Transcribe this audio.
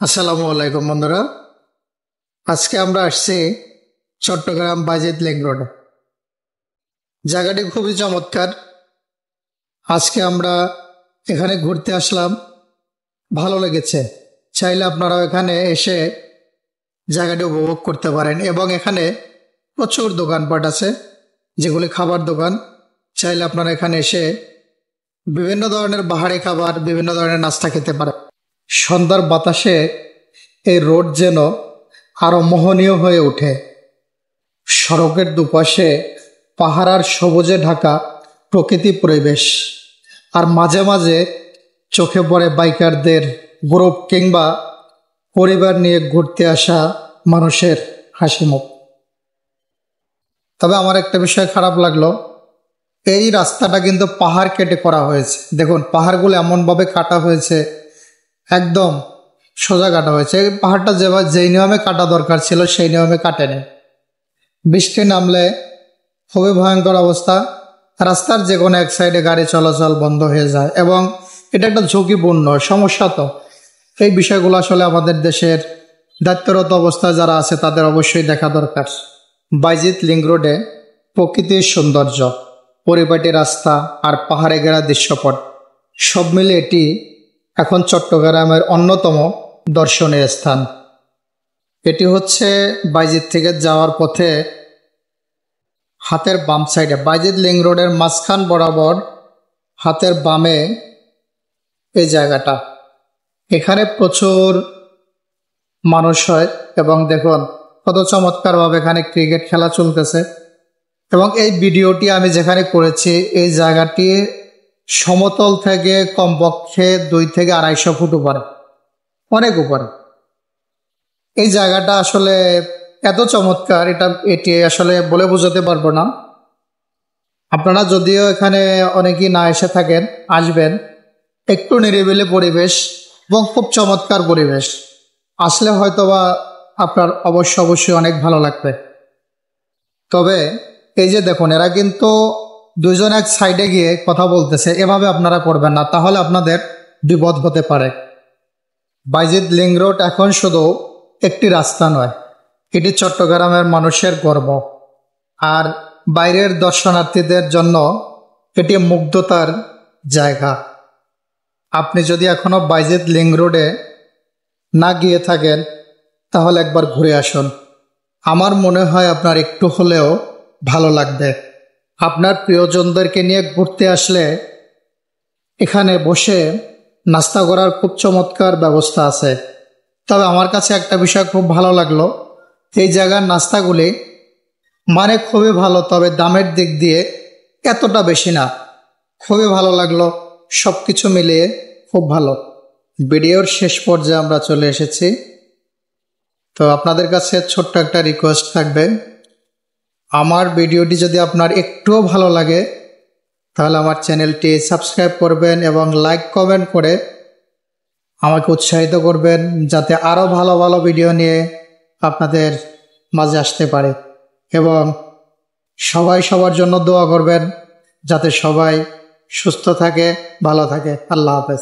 আসসালামু আলাইকুম বন্ধুরা। আজকে আমরা আসছি চট্টগ্রাম বাজিত লিংক রোড। জায়গাটি খুবই চমৎকার। আজকে আমরা এখানে ঘুরতে আসলাম, ভালো লেগেছে। চাইলে আপনারাও এখানে এসে জায়গাটি উপভোগ করতে পারেন এবং এখানে প্রচুর দোকানপাট আছে যেগুলি খাবার দোকান। চাইলে আপনারা এখানে এসে বিভিন্ন ধরনের বাহারি খাবার, বিভিন্ন ধরনের নাস্তা খেতে পারেন। সন্ধ্যার বাতাসে এই রোড যেন আরো মোহনীয় হয়ে ওঠে। সড়কের দুপাশে পাহাড় আর সবুজে ঢাকা প্রকৃতি পরিবেশ, আর মাঝে মাঝে চোখে পড়ে বাইকারদের গ্রুপ কিংবা পরিবার নিয়ে ঘুরতে আসা মানুষের হাসি মুখ। তবে আমার একটা বিষয় খারাপ লাগলো, এই রাস্তাটা কিন্তু পাহাড় কেটে করা হয়েছে। দেখুন, পাহাড়গুলো এমনভাবে কাটা হয়েছে, একদম সোজা কাটা হয়েছে। এই পাহাড়টা যেই নিয়মে কাটা দরকার ছিল সেই নিয়মে কাটেনি। বৃষ্টি নামলে খুবই ভয়ঙ্কর অবস্থা। রাস্তার যে কোনো এক সাইডে গাড়ি চলাচল বন্ধ হয়ে যায় এবং এটা একটা ঝুঁকিপূর্ণ সমস্যা। তো এই বিষয়গুলো আসলে আমাদের দেশের দায়িত্বরত অবস্থায় যারা আছে তাদের অবশ্যই দেখা দরকার। বাইজিত লিংক রোডে প্রকৃতির সৌন্দর্য, পরিপাটি রাস্তা আর পাহাড়ে ঘেরা দৃশ্যপট সব মিলে এটি এখন চট্টগ্রামের অন্যতম দর্শনীয় স্থান। এটি হচ্ছে বাইজিত থেকে যাওয়ার পথে হাতের বাম সাইডে, বাইজিত লিংক রোডের মাঝখান বরাবর হাতের বামে এই জায়গাটা। এখানে প্রচুর মানুষ হয় এবং দেখুন কত চমৎকারভাবে এখানে ক্রিকেট খেলা চলতেছে। এবং এই ভিডিওটি আমি যেখানে করেছি এই জায়গাটি সমতল থেকে কমপক্ষে 2 থেকে 250 ফুট উপরে, অনেক উপরে। এই জায়গাটা আসলে এত চমৎকার, এটি আসলে বলে বোঝাতে পারবো না। আপনারা যদিও এখানে অনেকেই না এসে থাকেন, আসবেন। একটু নিরিবিলি পরিবেশ এবং খুব চমৎকার পরিবেশ। আসলে হয়তোবা আপনার অবশ্যই অনেক ভালো লাগবে। তবে এই যে দেখুন, এরা কিন্তু দুজন এক সাইডে গিয়ে কথা বলতেছে, এভাবে আপনারা করবেন না, তাহলে আপনাদের বিপদ হতে পারে। বাইজিত লিংক রোড এখন শুধু একটি রাস্তা নয়, এটি চট্টগ্রামের মানুষের গর্ব, আর বাইরের দর্শনার্থীদের জন্য এটি মুগ্ধতার জায়গা। আপনি যদি এখনো বাইজিত লিংক রোডে না গিয়ে থাকেন তাহলে একবার ঘুরে আসুন। আমার মনে হয় আপনার একটু হলেও ভালো লাগবে। আপনার প্রিয়জনদেরকে নিয়ে ঘুরতে আসলে এখানে বসে নাস্তা করার খুব চমৎকার ব্যবস্থা আছে। তবে আমার কাছে একটা বিষয় খুব ভালো লাগলো, এই জায়গার নাস্তাগুলি মানে খুবই ভালো, তবে দামের দিক দিয়ে এতটা বেশি না। খুবই ভালো লাগলো, সব কিছু মিলিয়ে খুব ভালো। ভিডিওর শেষ পর্যায়ে আমরা চলে এসেছি। তো আপনাদের কাছে ছোট্ট একটা রিকোয়েস্ট থাকবে, আমার ভিডিওটি যদি আপনার একটুও ভালো লাগে তাহলে আমার চ্যানেলটি সাবস্ক্রাইব করবেন এবং লাইক কমেন্ট করে আমাকে উৎসাহিত করবেন, যাতে আরও ভালো ভালো ভিডিও নিয়ে আপনাদের মাঝে আসতে পারে। এবং সবাই সবার জন্য দোয়া করবেন যাতে সবাই সুস্থ থাকে, ভালো থাকে। আল্লাহ হাফেজ।